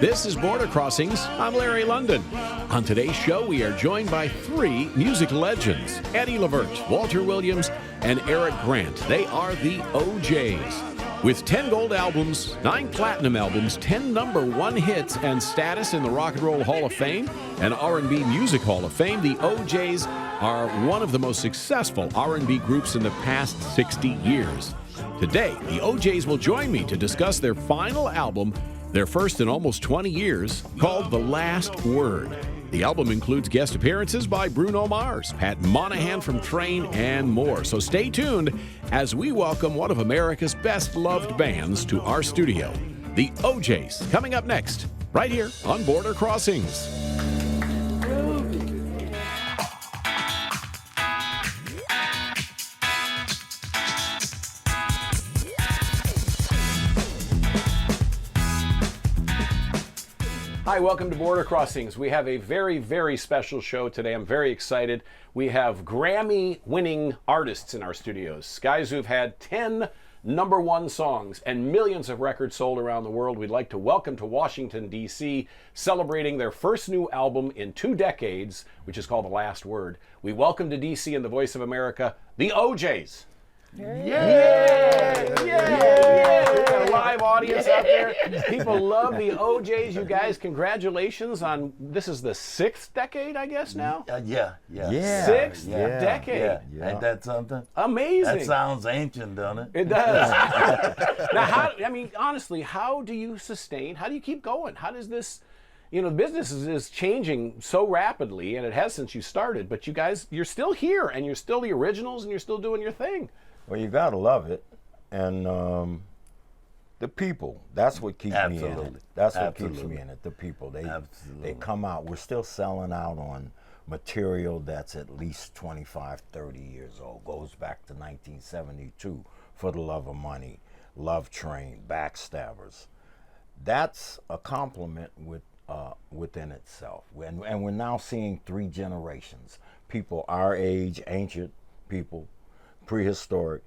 This is Border Crossings. I'm Larry London. On today's show, we are joined by three music legends, Eddie Levert, Walter Williams, and Eric Grant. They are the OJays. With 10 gold albums, 9 platinum albums, 10 #1 hits, and status in the Rock and Roll Hall of Fame and R&B Music Hall of Fame, the OJays are one of the most successful R&B groups in the past 60 years. Today, the OJays will join me to discuss their final album, their first in almost 20 years, called The Last Word. The album includes guest appearances by Bruno Mars, Pat Monahan from Train, and more. So stay tuned as we welcome one of America's best-loved bands to our studio, the OJays, coming up next, right here on Border Crossings. Hi, welcome to Border Crossings. We have a very, very special show today. I'm very excited. We have Grammy-winning artists in our studios, guys who've had 10 #1 songs and millions of records sold around the world. We'd like to welcome to Washington, D.C., celebrating their first new album in 2 decades, which is called The Last Word. We welcome to D.C. and the Voice of America, the OJays. Yeah! Yeah! Yeah! We've got a live audience out there. People love the OJays. You guys, congratulations on, this is the 6th decade, I guess, now? Yeah. 6th decade. Yeah. Ain't that something? Amazing. That sounds ancient, doesn't it? It does. Now, honestly, how do you sustain, how do you keep going? How does this, the business is changing so rapidly, and it has since you started, but you guys, you're still here, and you're still the originals, and you're still doing your thing. Well, you gotta love it, and the people. That's what keeps me in it. That's what keeps me in it. The people. They come out. We're still selling out on material that's at least 25, 30 years old. Goes back to 1972. For the Love of Money, Love Train, Backstabbers. That's a compliment within itself. And we're now seeing 3 generations. People our age, ancient people. Prehistoric.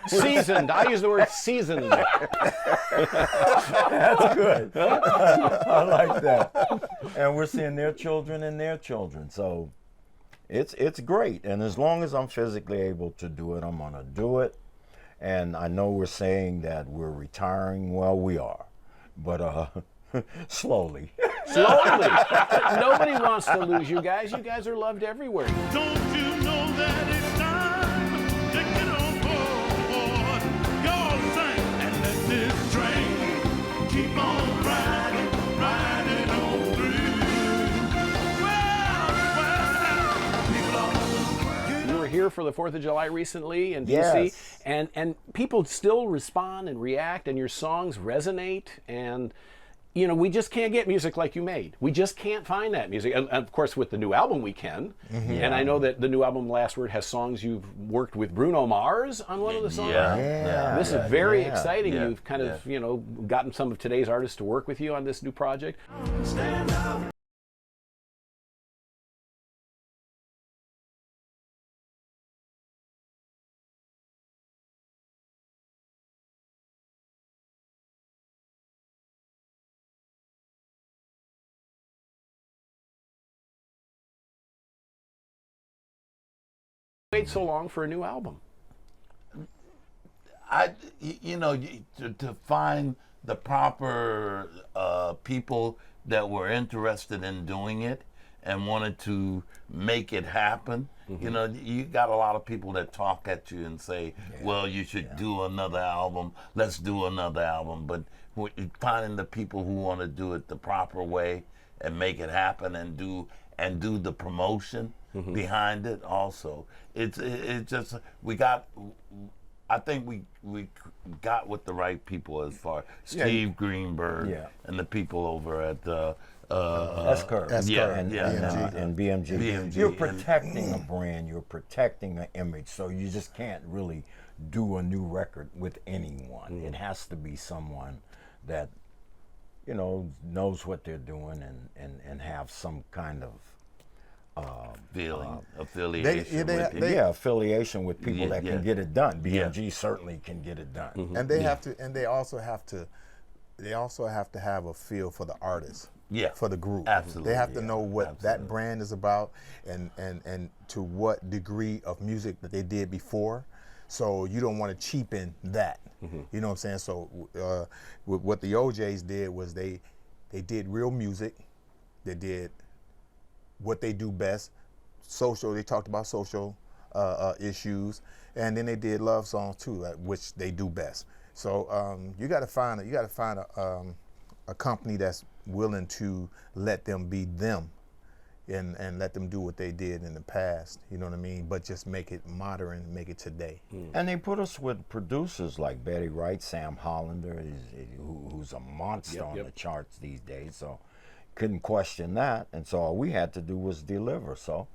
Seasoned. I use the word seasoned. That's good. I like that. And we're seeing their children and their children. So it's great. And as long as I'm physically able to do it, I'm going to do it. And I know we're saying that we're retiring. Well, we are. But slowly. Slowly. Nobody wants to lose you guys. You guys are loved everywhere. Don't you know that it's time to get on board? Y'all sing and let this train keep on riding on through. Well, You were here for the 4th of July recently in D.C. Yes. And people still respond and react, and your songs resonate, and we just can't get music like you made. We just can't find that music. And of course, with the new album, we can. Mm-hmm. And I know that the new album, Last Word, has songs you've worked with Bruno Mars on one of the songs. This is very exciting. Yeah. You've kind of, gotten some of today's artists to work with you on this new project. stand up. Wait so long for a new album? To find the proper people that were interested in doing it and wanted to make it happen. Mm-hmm. You got a lot of people that talk at you and say, well, you should do another album. Let's do another album. But finding the people who want to do it the proper way and make it happen and do the promotion behind it also. It's just, I think we got with the right people as far Steve Greenberg and the people over at S-Curve. And BMG. You're protecting a brand, you're protecting an image, so you just can't really do a new record with anyone. It has to be someone that knows what they're doing and have some kind of affiliation with it. Affiliation with people that can get it done. BMG certainly can get it done. And they have to, and they also have to have a feel for the artist. For the group. Absolutely. They have to know what that brand is about and to what degree of music that they did before. So you don't want to cheapen that. You know what I'm saying? So what the OJays did was they did real music. They did what they do best. Social, they talked about social issues, and then they did love songs too, which they do best. So you got to find a company that's willing to let them be them and let them do what they did in the past, you know what I mean? But just make it modern, make it today. And they put us with producers like Betty Wright, Sam Hollander, who's a monster on the charts these days, so couldn't question that. And so all we had to do was deliver, so.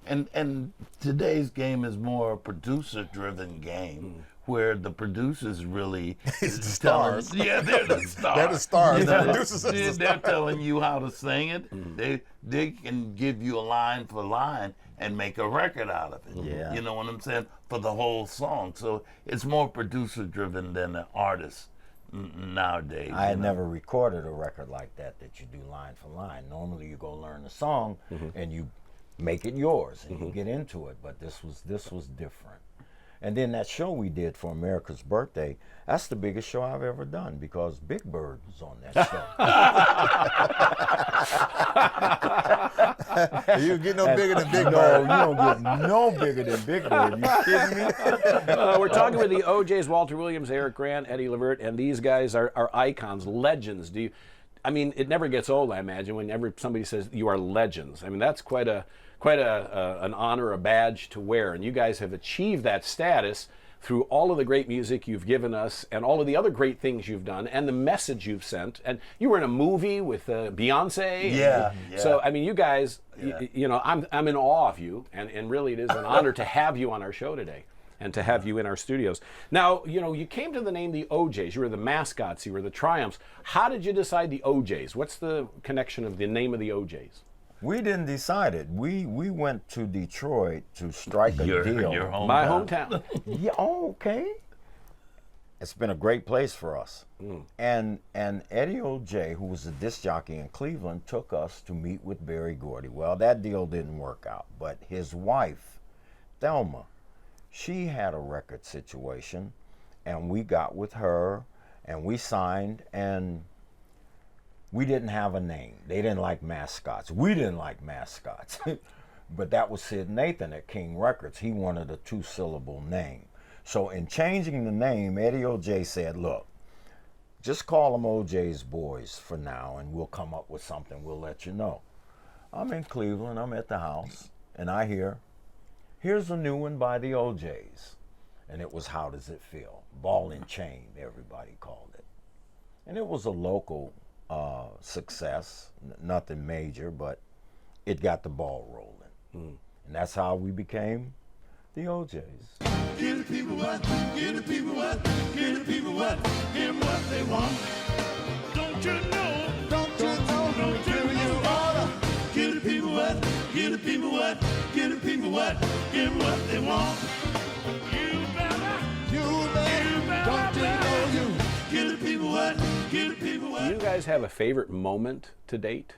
And today's game is more a producer-driven game, where the producers really It's the stars. they're the stars. They're the stars. You The know, producers are the they're stars. telling you how to sing it. They can give you a line for line and make a record out of it. Yeah. You know what I'm saying? For the whole song. So it's more producer-driven than an artist nowadays. I had never recorded a record like that you do line for line. Normally you go learn the song and you make it yours and you get into it, but this was different. And then that show we did for America's birthday, that's the biggest show I've ever done because Big Bird was on that show. You get no bigger than Big Bird. No, you don't get no bigger than Big Bird. You kidding me? We're talking with the OJays, Walter Williams, Eric Grant, Eddie Levert, and these guys are icons, legends. I mean, it never gets old, I imagine, whenever somebody says you are legends. I mean, that's quite an honor, a badge to wear, and you guys have achieved that status through all of the great music you've given us and all of the other great things you've done and the message you've sent. And you were in a movie with Beyonce. Yeah. So, I mean, you guys, you know, I'm in awe of you, and really it is an honor to have you on our show today and to have you in our studios. Now, you know, you came to the name the OJays. You were the mascots. You were the Triumphs. How did you decide the OJays? What's the connection of the name of the OJays? We didn't decide it. We went to Detroit to strike a deal. Your hometown. My hometown. Yeah, okay. It's been a great place for us. And Eddie OJ, who was a disc jockey in Cleveland, took us to meet with Berry Gordy. Well, that deal didn't work out, but his wife, Thelma, she had a record situation, and we got with her, and we signed, and we didn't have a name. They didn't like mascots. We didn't like mascots. But that was Sid Nathan at King Records. He wanted a 2-syllable name. So in changing the name, Eddie OJ said, look, just call them OJ's Boys for now, and we'll come up with something. We'll let you know. I'm in Cleveland. I'm at the house, and I hear, here's a new one by the OJays. And it was How Does It Feel? Ball and Chain, everybody called it. And it was a local success, nothing major, but it got the ball rolling. And that's how we became the OJays. Give the people what, give the people what, give the people what, give them what they want. Don't you know, no trivial order. Give the people what, give the people what, give the people what, give them what they want. You better, don't you know you. Give the people what, give the people what. Do you guys have a favorite moment to date?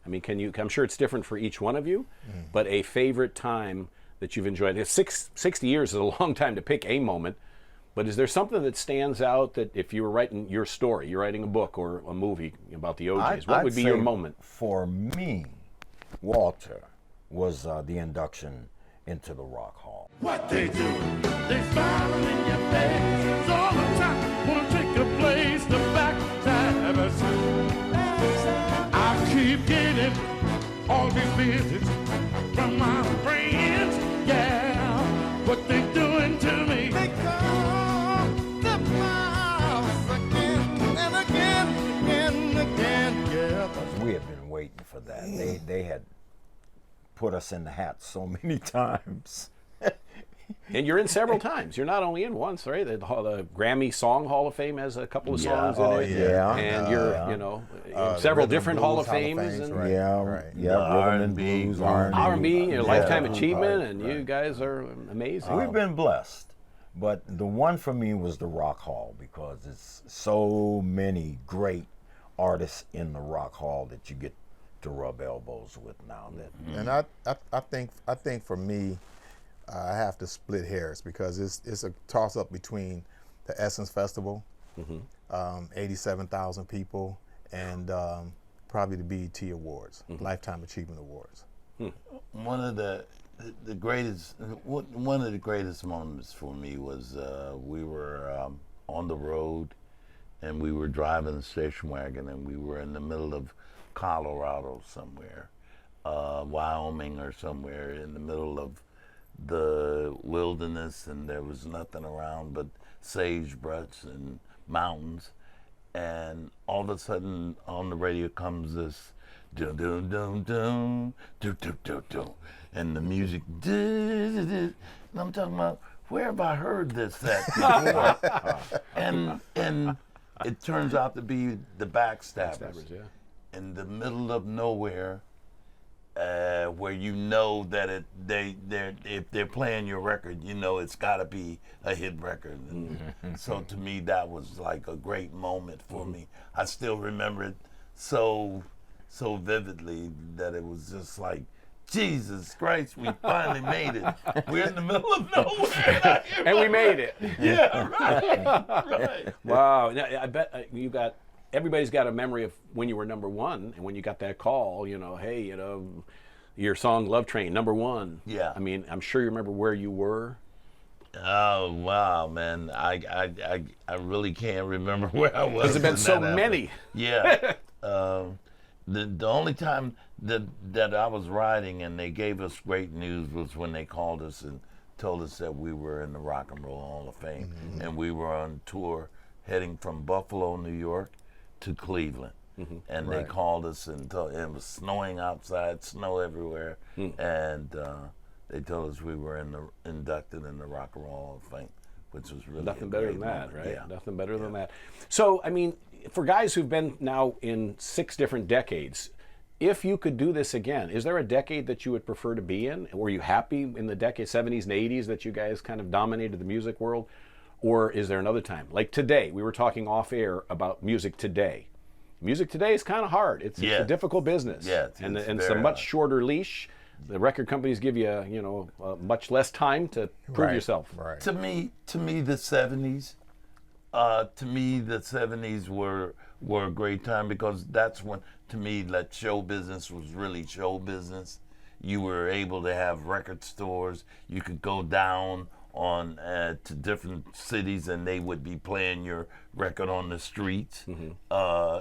I mean, I'm sure it's different for each one of you, but a favorite time that you've enjoyed. 60 years is a long time to pick a moment, but is there something that stands out that if you were writing your story, you're writing a book or a movie about the OJays, what would be your moment? For me, Walter was the induction into the Rock Hall. What they do, they smiling in your face all the time. Wanna take a place to backstab us. I keep getting all these visits from my friends. Yeah, what they doing to me? They come the miles again and again and again. Yeah. We had been waiting for that. They had put us in the hat so many times. And you're in several times. You're not only in once, right? The Grammy Song Hall of Fame has a couple of songs in it. yeah. And you're, in several different Hall of Fames. And right, Yeah, right. yeah, rhythm and blues, R&B. R&B, Lifetime Yeah. Achievement, Right, and you guys are amazing. We've been blessed, but the one for me was the Rock Hall because it's so many great artists in the Rock Hall that you get to rub elbows with now. And I think for me, I have to split hairs because it's a toss up between the Essence Festival, 87,000 people, and probably the BET Awards, Lifetime Achievement Awards. One of the greatest moments for me was we were on the road, and we were driving the station wagon, and we were in the middle of Colorado somewhere, Wyoming or somewhere in the middle of the wilderness, and there was nothing around but sagebrush and mountains, and all of a sudden on the radio comes this dum dum dum dum dum dum dum dum, and the music and I'm talking about, where have I heard this at before? and it turns out to be the Backstabbers. Yeah. In the middle of nowhere, where you know that if they're playing your record, it's got to be a hit record. And so to me, that was like a great moment for me. I still remember it so vividly that it was just like, Jesus Christ, we finally made it. We're in the middle of nowhere. And we made it. Yeah, right. Wow. Now, I bet everybody's got a memory of when you were number one and when you got that call, hey, your song Love Train, number one. Yeah. I mean, I'm sure you remember where you were. Oh, wow, man. I really can't remember where I was. There's been so many. Yeah. The only time that I was riding and they gave us great news was when they called us and told us that we were in the Rock and Roll Hall of Fame. And we were on tour heading from Buffalo, New York to Cleveland. And they called us and it was snowing outside, snow everywhere. And they told us we were inducted in the Rock and Roll Hall of Fame, which was really Nothing better than that, moment. right? Yeah. Nothing better than that. So, I mean, for guys who've been now in 6 different decades, if you could do this again, is there a decade that you would prefer to be in? Were you happy in the decade, 70s and 80s, that you guys kind of dominated the music world? Or is there another time? Like today, we were talking off air about music today. Music today is kind of hard. It's a difficult business. Yeah, and it's a much shorter leash. The record companies give you, much less time to prove yourself. Right. To me, the 70s, were a great time because that's when, to me, that show business was really show business. You were able to have record stores. You could go down to different cities and they would be playing your record on the streets.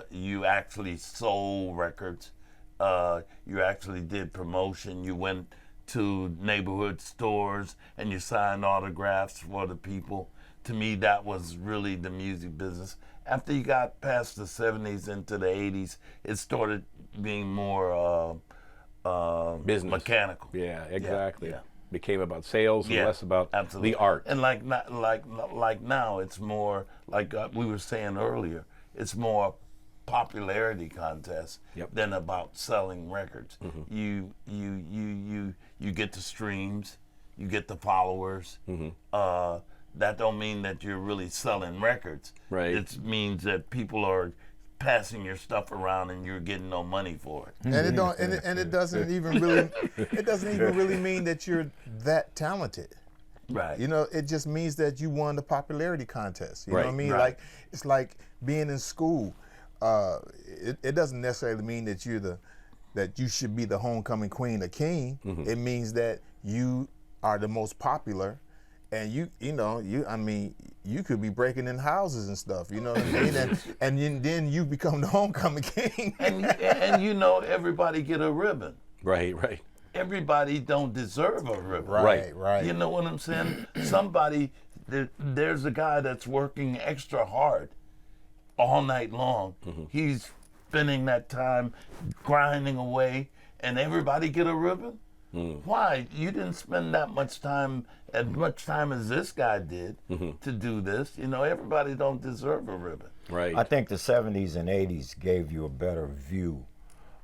You actually sold records. You actually did promotion. You went to neighborhood stores and you signed autographs for the people. To me, that was really the music business. After you got past the 70s into the 80s, it started being more Business. mechanical. Yeah, exactly. Yeah. Became about sales and less about absolutely. the art. And like now, it's more like we were saying earlier. It's more popularity contest than about selling records. You get the streams, you get the followers. That don't mean that you're really selling records. Right. It means that people are passing your stuff around and you're getting no money for it. And it doesn't even really mean that you're that talented. Right. It just means that you won the popularity contest. You know what I mean? Right. Like it's like being in school. It doesn't necessarily mean that that you should be the homecoming queen or king. It means that you are the most popular. And you could be breaking in houses and stuff, you know what I mean? And then you become the homecoming king. and everybody get a ribbon. Right. Everybody don't deserve a ribbon. Right. You know what I'm saying? There's a guy that's working extra hard all night long. He's spending that time grinding away, and everybody get a ribbon. Why? You didn't spend that much time, as much time as this guy did to do this. You know, everybody don't deserve a ribbon. Right. I think the 70s and 80s gave you a better view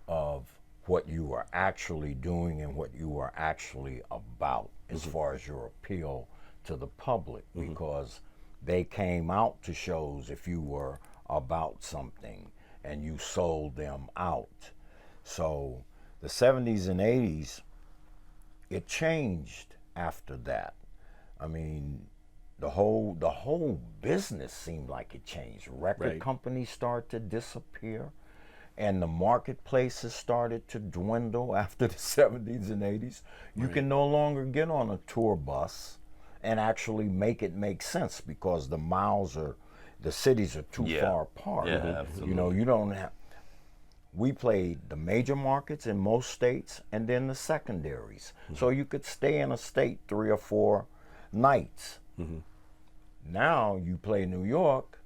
of what you were actually doing and what you were actually about as far as your appeal to the public, because they came out to shows if you were about something and you sold them out. So the 70s and 80s, it changed after that. I mean, the whole business seemed like it changed. Record companies started to disappear, and the marketplaces started to dwindle after the 70s and 80s. You can no longer get on a tour bus and actually make it make sense because the cities are too far apart. Yeah, absolutely. You know, you don't have. We played the major markets in most states and then the secondaries. So you could stay in a state 3 or 4 nights. Now you play New York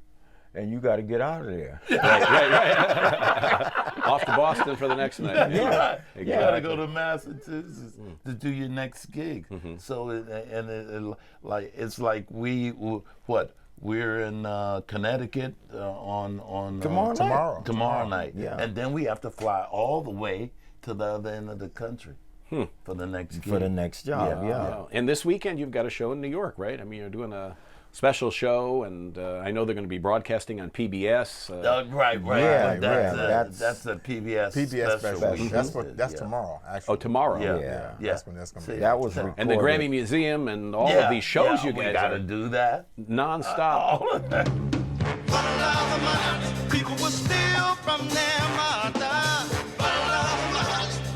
and you got to get out of there. Right. Off to Boston for the next night. You got to go to Massachusetts to do your next gig. So it's like we're in Connecticut on tomorrow night, and then we have to fly all the way to the other end of the country for the next gig. For the next job. Yeah. And this weekend you've got a show in New York, right? I mean, you're doing a special show, and I know they're going to be broadcasting on PBS. Right. Yeah, That's the PBS special. week. That's tomorrow, actually. Oh, tomorrow. Yeah. That's when that's going to be. That was recorded. And the Grammy Museum and all of these shows you we guys got to are do that. nonstop. All of that. People will steal from their mother.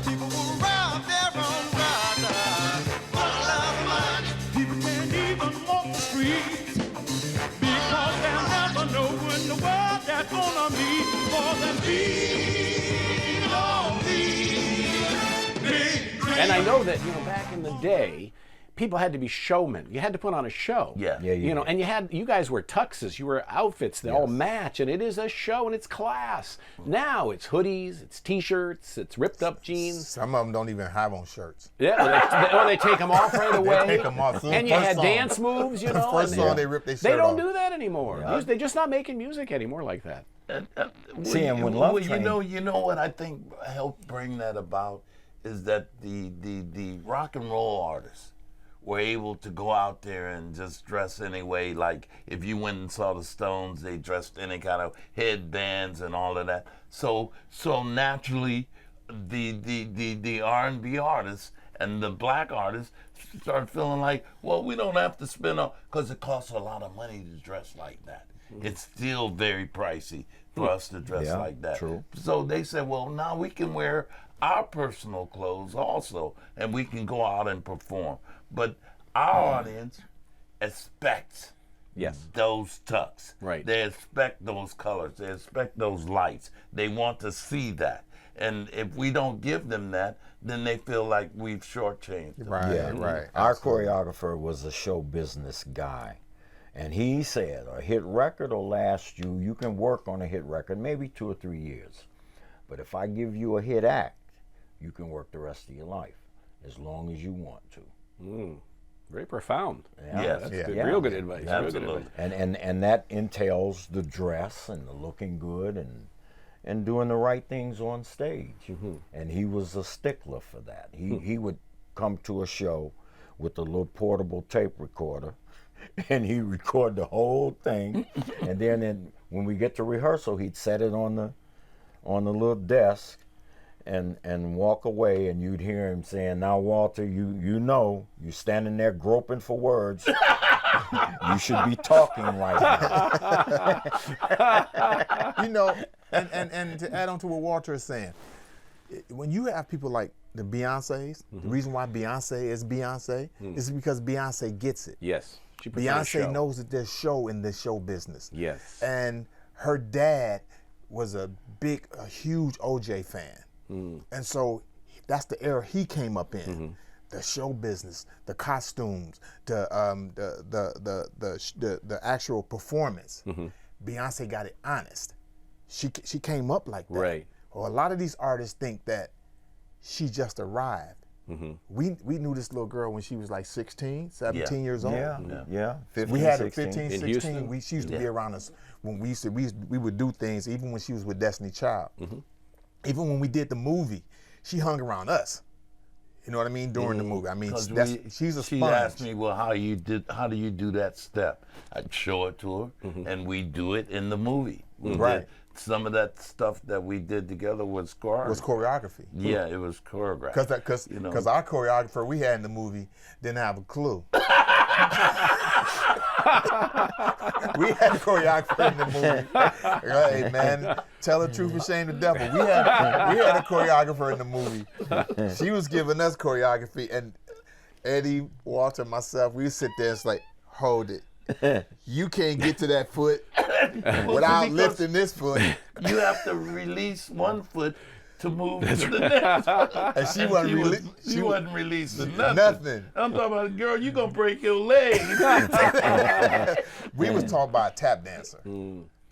People will rob their own brother. People can't even walk the streets because they'll never know in the world that's gonna meet more than being on these big. And I know that, back in the day, people had to be showmen. You had to put on a show. Yeah. And you guys wear tuxes, you wear outfits that all match, and it is a show and it's class. Now it's hoodies, it's t-shirts, it's ripped up jeans. Some of them don't even have on shirts. Yeah, or they take them off right away. They take them off. And you First had song. dance moves, First song, they rip their shirt They don't off. do that anymore. They're just not making music anymore like that. See, and when Love Train- you know what I think helped bring that about is that the rock and roll artists were able to go out there and just dress anyway. Like if you went and saw the Stones, they dressed any kind of headbands and all of that. So naturally, the R&B artists and the black artists started feeling like, well, we don't have to spend because it costs a lot of money to dress like that. It's still very pricey for us to dress like that. True. So they said, well, now we can wear our personal clothes also, and we can go out and perform. But our audience expects those tucks. Right. They expect those colors. They expect those lights. They want to see that. And if we don't give them that, then they feel like we've shortchanged them. Right. Our choreographer was a show business guy. And he said, a hit record will last you. You can work on a hit record maybe 2 or 3 years. But if I give you a hit act, you can work the rest of your life as long as you want to. Very profound. Yes. That's good. Real good advice. Absolutely. Real good advice. And that entails the dress and the looking good and doing the right things on stage. And he was a stickler for that. He would come to a show with a little portable tape recorder, and he'd record the whole thing. And then when we get to rehearsal, he'd set it on the little desk and walk away, and you'd hear him saying, "Now, Walter, you know, you're standing there groping for words. You should be talking right now." And to add on to what Walter is saying, when you have people like the Beyoncés, the reason why Beyonce is Beyonce is because Beyonce gets it. Yes. She puts on a show. Beyonce knows that there's show in this show business. Yes. And her dad was a huge OJ fan. And so that's the era he came up in. The show business, the costumes, the actual performance. Beyonce got it honest. She came up like that. Right. Well, a lot of these artists think that she just arrived. We knew this little girl when she was like 16, 17 years old. Yeah. 15, We had her 16. 15, In 16. Houston? She used to be around us when we would do things, even when she was with Destiny Child. Even when we did the movie, she hung around us. You know what I mean? During the movie. I mean, she's a sponge. She asked me, well, how do you do that step? I'd show it to her, and we do it in the movie. We did some of that stuff that we did together was choreography. Yeah, it was choreographed. Because our choreographer we had in the movie didn't have a clue. We had a choreographer in the movie. Hey man, tell the truth and shame the devil. We had a choreographer in the movie. She was giving us choreography, and Eddie, Walter, myself, we would sit there and it's like, hold it. You can't get to that foot without lifting this foot. You have to release one foot to move to the next. And she wasn't releasing nothing. I'm talking about, girl, you gonna break your leg. We was taught by a tap dancer.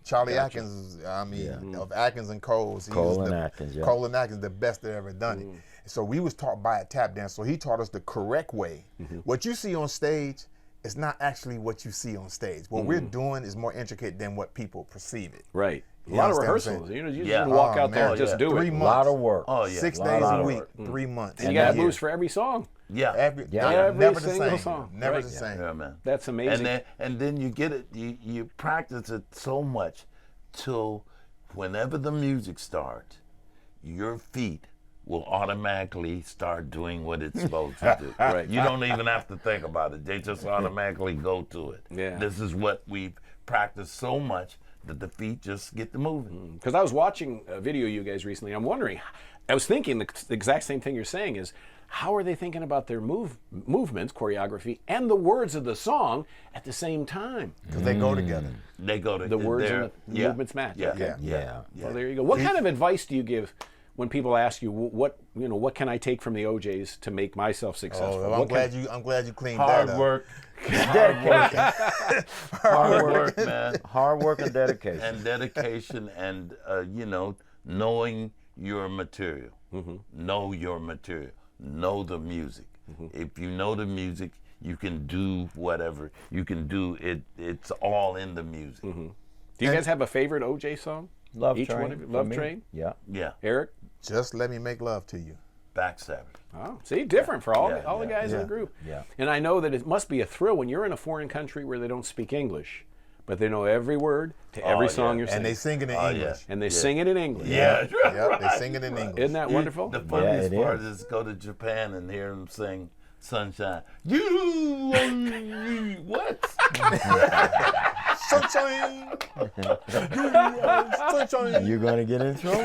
Charlie Atkins, of Atkins and Cole's. Cole and Atkins, yeah. Cole and Atkins, the best that ever done it. So we was taught by a tap dancer. So he taught us the correct way. What you see on stage is not actually what you see on stage. What we're doing is more intricate than what people perceive it. Right. A You lot of understand rehearsals. what I'm You know, you just walk out there and just do 3 it. months. A lot of work. Oh yeah. 6 Lot days of a week, work. 3 months. And you got moves for every song. Yeah. Every Every never the single same. song. Never Right. the same. Yeah, man. That's amazing. And then you get it. You practice it so much till whenever the music starts, your feet will automatically start doing what it's supposed to do. Right. You don't even have to think about it. They just automatically go to it. Yeah. This is what we've practiced so much that the feet just get to moving. Because I was watching a video of you guys recently. I'm wondering, I was thinking the exact same thing you're saying is, how are they thinking about their movements, choreography, and the words of the song at the same time? Because they go together. They go to The words and the movements match. Yeah. Okay. Yeah. Well, there you go. What kind of advice do you give when people ask you, what can I take from the OJays to make myself successful? Oh, I'm glad you cleaned Hard that up. work. Dedication. Hard work, man. Hard work and dedication. And dedication and, knowing your material. Know your material. Know the music. If you know the music, you can do whatever. You can do it. It's all in the music. Do you guys have a favorite OJ song? Love Each Train. one of you? for Love me. Train? Yeah. Yeah. Eric? Just let me make love to you. Backstabbers. Oh, see, different for all Yeah, the guys in the group. Yeah. And I know that it must be a thrill when you're in a foreign country where they don't speak English, but they know every word to every song you're singing. And they sing it in English. And they sing it in English. Yeah. Yep, they sing it in English. Isn't that wonderful? The funniest it part is. is go to Japan and hear them sing Sunshine. You only what? Sunshine! Sunshine! You're going to get in trouble.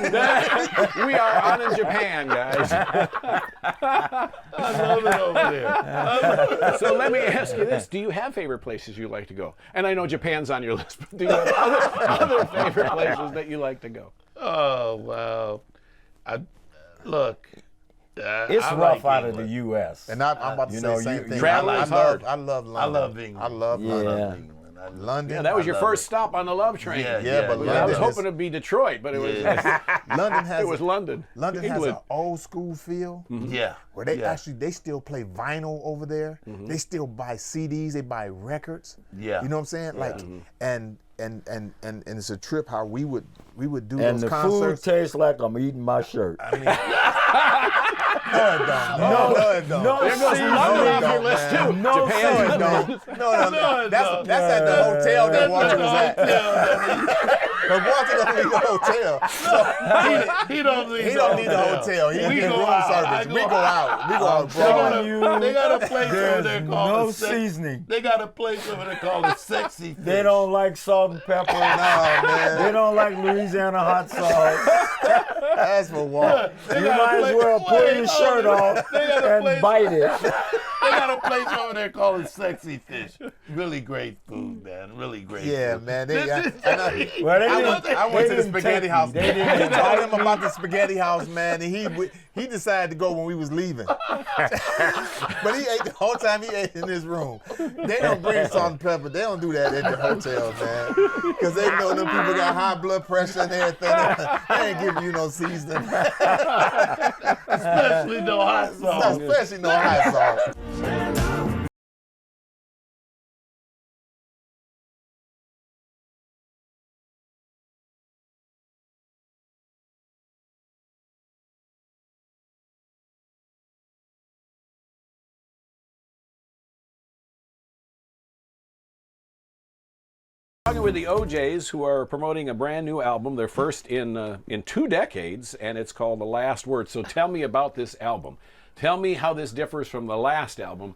We are on in Japan, guys. I love it over there. So let me ask you this. Do you have favorite places you like to go? And I know Japan's on your list, but do you have other favorite places that you like to go? Oh, wow. It's I rough like out of England. the U.S. And I'm about to say the same thing. traveling's hard. I love London. I love England. I love Yeah. London. London. Yeah, that was your love first it. stop on the Love Train. Yeah, but I was London hoping to be Detroit, but it was London has it was London. London has England. an old school feel Yeah. where they yeah. they still play vinyl over there. They still buy CDs, they buy records. Yeah. You know what I'm saying? Like and it's a trip how we would do And those the concerts. food tastes like I'm eating my shirt. I mean, no, it don't. No, it don't. no, There goes seasoning. London off your don't, list man. too. No, Japan. No. That's at the hotel that Walter was at. But Walter don't need the hotel. So He don't need he don't need the hotel. He We need go room out. I service. go We go out. We go out telling abroad. you, They got a place over there's there called no the seasoning. They got a place over there called the Sexy Fish. They don't like salt and pepper. No, man. They don't like Louisiana hot sauce. That's for Walter. They You got a might as place- well pull Wait, your hold shirt on. off They got a and place- bite it. They got a place over there called the Sexy Fish. Really great food, man. Really great Yeah, food. man. Well, they I went to the didn't spaghetti take house. me. They didn't He invite told him about the spaghetti house, man, and he decided to go when we was leaving. But he ate the whole time he ate in his room. They don't bring salt and pepper. They don't do that at the hotel, man. Because they know them people got high blood pressure and everything. They ain't giving you no seasoning. Especially no hot sauce. Especially no hot sauce. Talking with the OJays, who are promoting a brand new album, their first in 2 decades, and it's called The Last Word. So tell me about this album. Tell me how this differs from the last album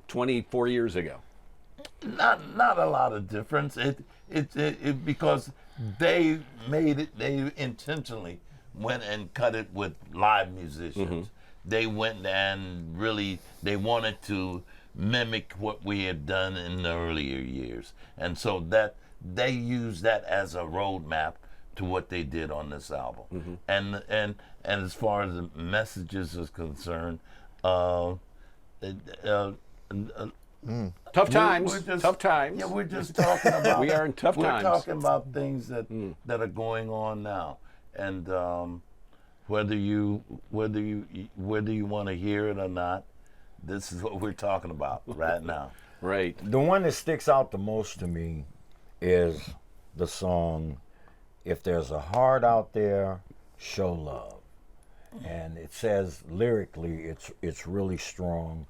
24 years ago. Not a lot of difference. It because they made it. They intentionally went and cut it with live musicians. They went and really they wanted to mimic what we had done in the earlier years, and so that they used that as a roadmap to what they did on this album. And as far as the messages is concerned, Tough times. Tough times. Yeah, we're just talking about. We are in tough times. We're talking about things that that are going on now, and whether you want to hear it or not, this is what we're talking about right now. Right. The one that sticks out the most to me is the song, "If There's a Heart Out There, Show Love." And it says lyrically, it's really strong,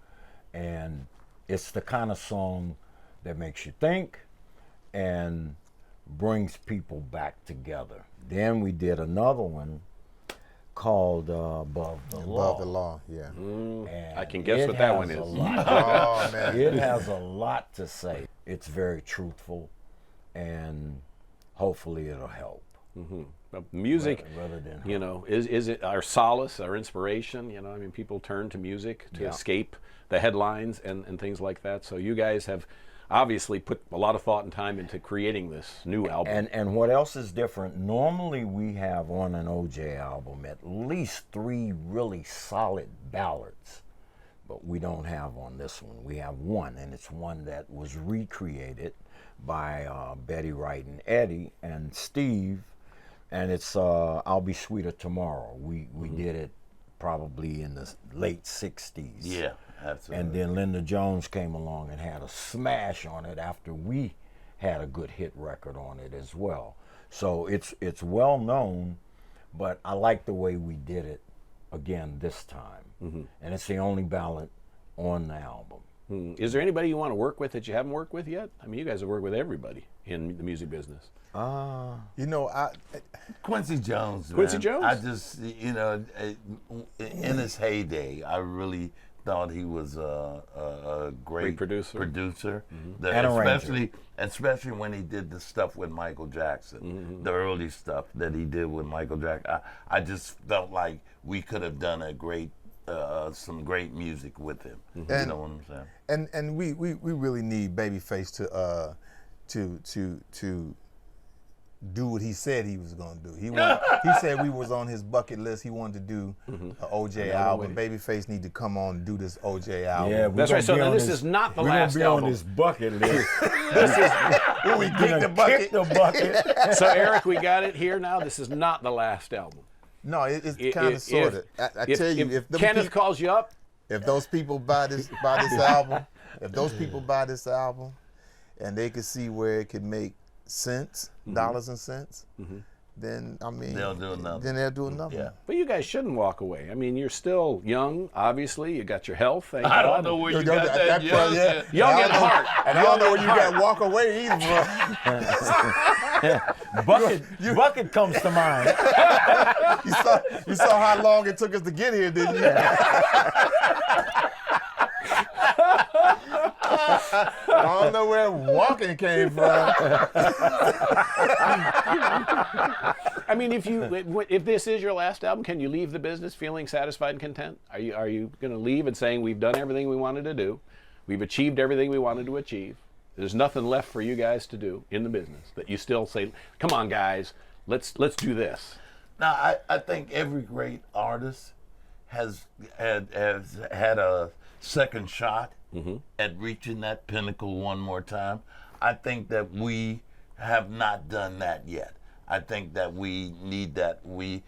and it's the kind of song that makes you think and brings people back together. Then we did another one called Above the Law. Above the Law, yeah. And I can guess what that one is. Oh, man. It has a lot to say. It's very truthful, and hopefully it'll help. Music, Rather than you know, is it our solace, our inspiration? You know, I mean, people turn to music to escape the headlines and things like that. So you guys have obviously put a lot of thought and time into creating this new album. And what else is different? Normally we have on an OJ album at least 3 really solid ballads, but we don't have on this one. We have one, and it's one that was recreated by Betty Wright and Eddie and Steve, and it's I'll Be Sweeter Tomorrow. We did it probably in the late 60s. Yeah, absolutely. And then Linda Jones came along and had a smash on it after we had a good hit record on it as well. So it's well known, but I like the way we did it again this time. And it's the only ballad on the album. Is there anybody you want to work with that you haven't worked with yet? I mean, you guys have worked with everybody in the music business. You know, Quincy Jones. Quincy man. Jones? I just, you know, in his heyday, I really thought he was a great producer. And arranger. Especially when he did the stuff with Michael Jackson, the early stuff that he did with Michael Jackson. I just felt like we could have done a great, some great music with him. You know what I'm saying? and we really need Babyface to do what he said he was going to do. He said we was on his bucket list. He wanted to do an OJ album. Babyface need to come on and do this OJ album. Yeah, That's right. So now this is not the last we're gonna album. be on his bucket list. This is When we kick the bucket. the bucket. so Eric, we got it here now. This is not the last album. No, it's kind of sorted. I tell you, if Kenneth calls you up, if those people buy this album, and they could see where it could make sense, dollars and cents, then I mean They'll do another. Then they'll do another. Yeah. but you guys shouldn't walk away. I mean, you're still young. Obviously, you got your health. Thank I God. don't know where you At got that. that point, yeah. Young at heart. And I don't know where you got walk away either, bro. Bucket comes to mind. You saw how long it took us to get here, didn't you? I don't know where walking came from. I mean, if this is your last album, can you leave the business feeling satisfied and content? Are you going to leave and saying we've done everything we wanted to do, we've achieved everything we wanted to achieve? There's nothing left for you guys to do in the business that you still say, come on, guys, let's do this. Now, I think every great artist has had a second shot at reaching that pinnacle one more time. I think that we have not done that yet. I think that we need that. We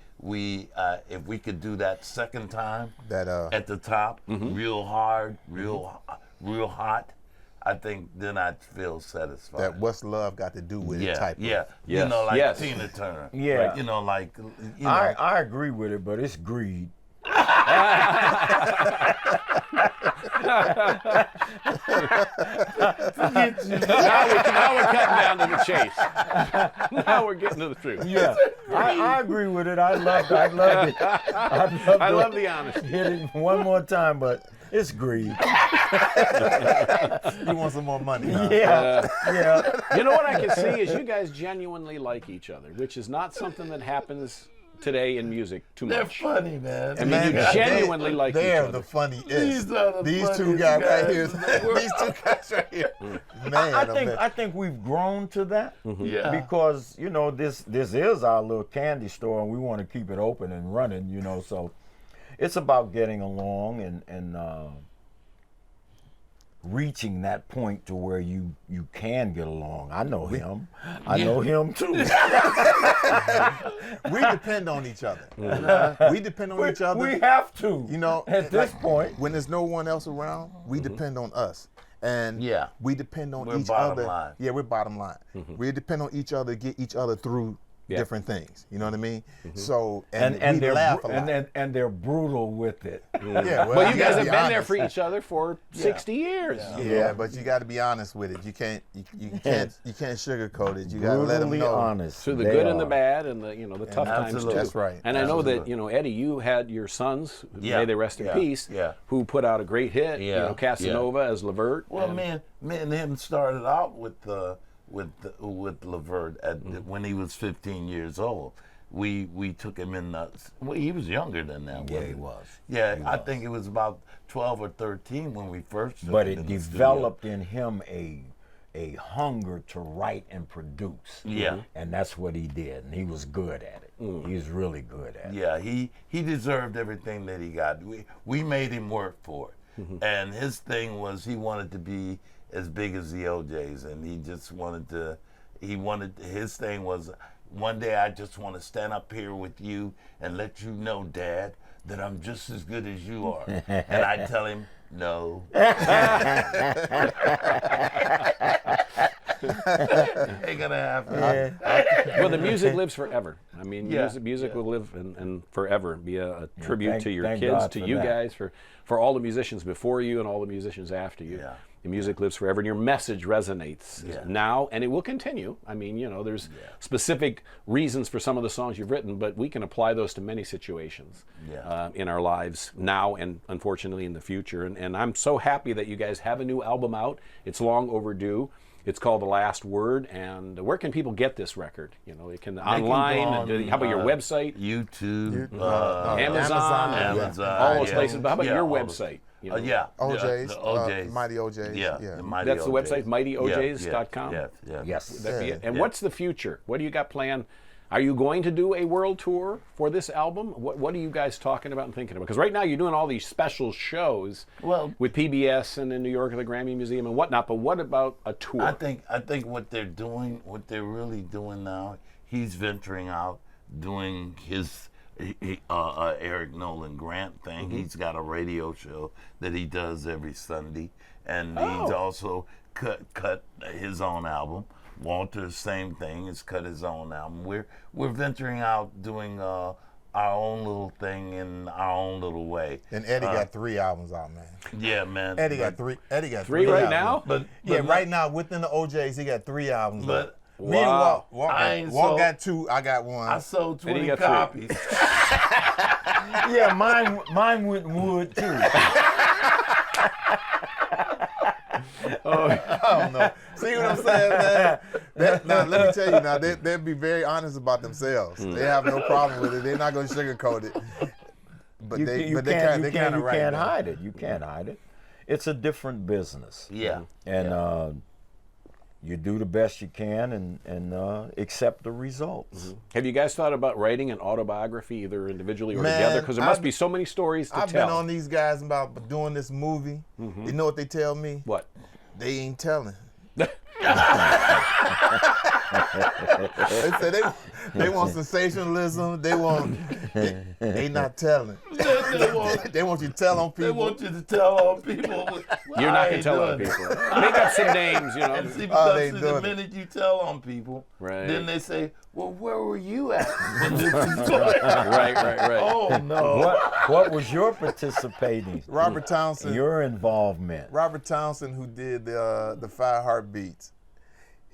if we could do that second time That at the top, real hard, real hot, I think then I'd feel satisfied. that what's love got to do with it type. Yeah, Yes. you know, like Yes. Tina Turner. Yeah. You know, like you know. I agree with it, but it's greed. Now we're cutting down to the chase. Now we're getting to the truth. Yeah, I agree with it. I love it. I love the honesty. Hit it one more time, but it's greed. You want some more money? Huh? Yeah, yeah. You know what I can see is you guys genuinely like each other, which is not something that happens today in music too They're much. funny, man. I mean, you genuinely like each They're other. the funniest. These are the These two funniest guys right guys. here. These two guys right here. Man, I think we've grown to that Yeah. because you know this is our little candy store and we want to keep it open and running. You know, so it's about getting along and reaching that point to where you can get along. I know him. I know him too. we depend on each other. We depend on each other. We have to. You know, at this point. when there's no one else around, we depend on us. And Yeah. we depend on We're each bottom other. line. Yeah, we're bottom line. We depend on each other to get each other through Yeah. different things. You know what I mean? So And we they're laugh a lot. and they're brutal with it. Yeah, Well, you guys gotta have be been there honest. for each other for 60 years. Yeah, but you got to be honest with it. You can't sugarcoat it. You got to let them Brutally know. honest. Through the They good and the are. bad and the the tough times too. absolutely. That's right. And I know that Absolutely. Eddie, you had your sons, Yeah. may they rest in Yeah. peace, Yeah. who put out a great hit. Yeah. Casanova as Levert. Well, and- me and him started out with Levert when he was 15 years old. We took him in the. Well, he was younger than that. Yeah, wasn't he was. Yeah, I think it was about 12 or 13 when we first. Took But him it in the studio. developed in him a hunger to write and produce. Yeah. And that's what he did, and he was good at it. He was really good at it. Yeah, he deserved everything that he got. We made him work for it, and his thing was he wanted to be as big as the OJays, and he just wanted to. His thing was, one day I just want to stand up here with you and let you know, Dad, that I'm just as good as you are. And I tell him, no. Ain't gonna happen. Well, the music lives forever. I mean, Yeah. music will live and forever be a tribute to your thank kids, God to for you that. guys, for all the musicians before you and all the musicians after you. Yeah. The music lives forever, and your message resonates Yeah. now, and it will continue. I mean, there's specific reasons for some of the songs you've written, but we can apply those to many situations in our lives now and unfortunately in the future. And I'm so happy that you guys have a new album out. It's long overdue. It's called The Last Word. And where can people get this record? It can online. How about your website? YouTube, Amazon, Amazon, all those yeah. places. But how about Yeah, your all those- website? Yeah. OJays, the OJays. Mighty OJays. Yeah. Yeah. The Mighty That's the OJays. website, mightyojs.com? Yes. Yes. That'd be it. And Yeah. what's the future? What do you got planned? Are you going to do a world tour for this album? What are you guys talking about and thinking about? Because right now you're doing all these special shows with PBS and in New York at the Grammy Museum and whatnot. But what about a tour? I think what they're really doing now, he's venturing out, doing his Eric Nolan Grant thing. He's got a radio show that he does every Sunday, and he's also cut his own album. Walter, same thing, has cut his own album. We're venturing out, doing our own little thing in our own little way. And Eddie got 3 albums out, man. Yeah, man. Eddie got 3. Eddie got Three 3 right albums. now? But Yeah, not- right now within the OJays, he got 3 albums. But me and Wow. Walt I ain't Walt sold- got 2. I got 1. I sold And he 20 got 3. copies. Yeah, mine went wood too. I don't know. See what I'm saying, man? Now, let me tell you now, they'll be very honest about themselves. They have no problem with it. They're not going to sugarcoat it. But You they can't kind of right. though. hide it. You can't hide it. It's a different business. Yeah. And you do the best you can and accept the results. Have you guys thought about writing an autobiography, either individually or Man, together? Because there must I've- be so many stories to I've tell. been on these guys about doing this movie. You know what they tell me? What? They ain't telling. They say they want sensationalism. They want they not telling. They want you to tell on people. They want you to tell on people. You're not going to tell other people. Make up some names, you know. And see, they because doing the minute you tell on people, Right. then they say, well, where were you at when this was going on? Right. Oh, no. What was your participating? Robert Townsend. Your involvement. Robert Townsend, who did the 5 Heartbeats,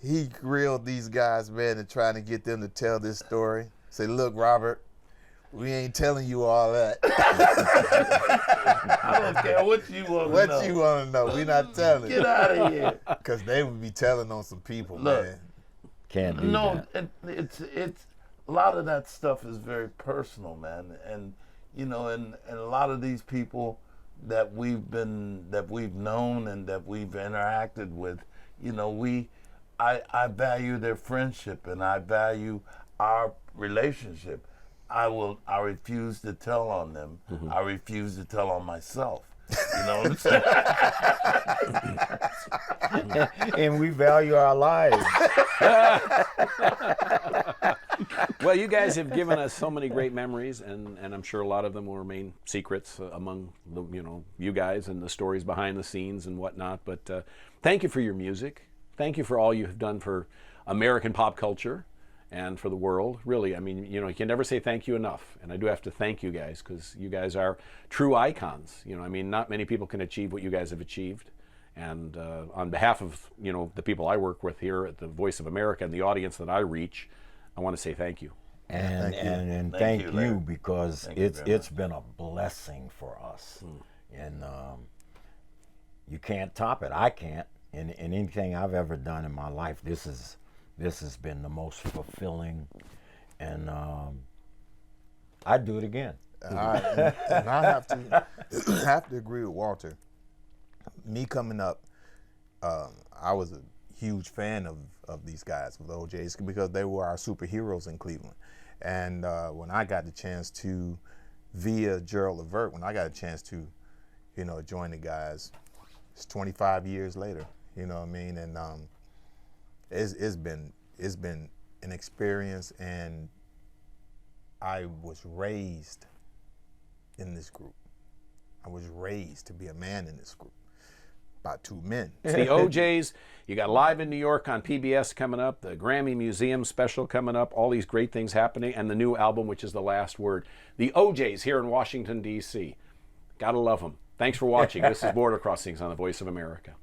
he grilled these guys, man, and trying to get them to tell this story. Say, look, Robert, we ain't telling you all that. I don't care what you want to know. What you want to know? We not telling. Get out of here. Because they would be telling on some people, Look, man. Can't do No, that. it's a lot of that stuff is very personal, man, and you know, and a lot of these people that we've known and that we've interacted with, you know, I value their friendship and I value our relationship. I refuse to tell on them. Mm-hmm. I refuse to tell on myself. You know what I'm saying? And we value our lives. Well, you guys have given us so many great memories, and I'm sure a lot of them will remain secrets among the, you guys and the stories behind the scenes and whatnot. But thank you for your music. Thank you for all you have done for American pop culture and for the world. Really, I mean, you can never say thank you enough. And I do have to thank you guys because you guys are true icons. I mean, not many people can achieve what you guys have achieved. And on behalf of, the people I work with here at the Voice of America and the audience that I reach, I want to say thank you. And thank you because it's been a blessing for us. And you can't top it. I can't. In anything I've ever done in my life, this has been the most fulfilling, and I'd do it again. And I have to agree with Walter. Me coming up, I was a huge fan of these guys, of the OJays, because they were our superheroes in Cleveland. And when I got the chance to, via Gerald Levert, when I got a chance to, join the guys, it's 25 years later. You know what I mean? And it's been an experience, and I was raised in this group. I was raised to be a man in this group by 2 men. It's the OJays. You got Live in New York on PBS coming up, the Grammy Museum special coming up, all these great things happening, and the new album, which is The Last Word. The OJays here in Washington, D.C. Gotta love them. Thanks for watching. This is Border Crossings on the Voice of America.